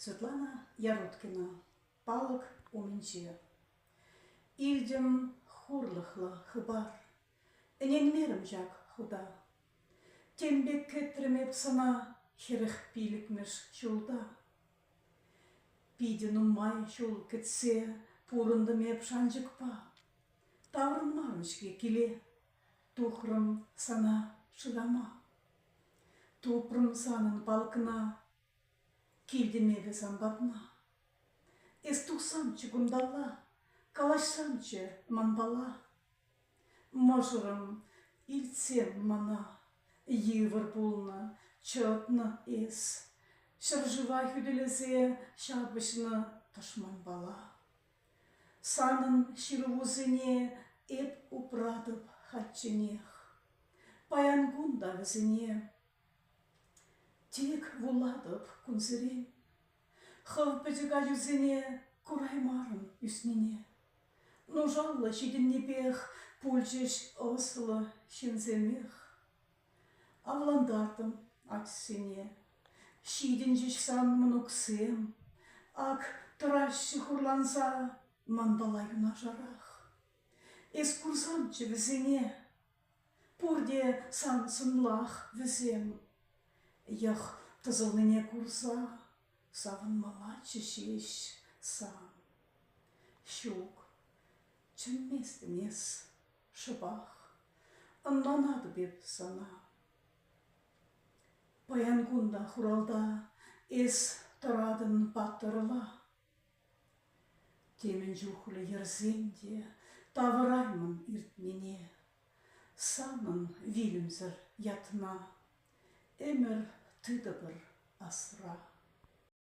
Светлана Яруткина. Палык умінче. Илдем хурлыхлы хыбар. Эненмерім жак худа. Тембек кетіремеп сана херіх билікмеш жолда. Пиден умай жол кетсе пурындымеп шанжықпа. Таврынмармышке келе. Тухрым сана шыдама. Тупрым санын балкына. Килдемебе самбатна. Эс тухсамчы гундала. Калашсамчы манбала. Можырым илтсем мана. Йывыр пулна, чотна эс. Шыржыва хүделесе шабышны ташман бала. Санын ширувузыне эп упрадып хатченех. Паян гунда візіне. Тек вуладып күнзірен. Хывпыжыға жүзіне кураймарын үсніне. Нужаллы шидіннепех пульчеш ослы шенземех. Авландартым атсене. Шидінжіш сан мұнуксем. Ак тұрашшы хурланса мандалайына жарах. Эс курсамчы візіне. Пурде сан сынлах візем. Ях тызылныне курса, савынмала чешеш сан. Щук, чынместімес шыбах, ыннанады беп сана. Паянгунда хуралда эс тұрадын баттырыла. Темен жухлы ерзенде тавыраймын иртмене. Санын вилімзір ятына. Эмір тыды бір асыра.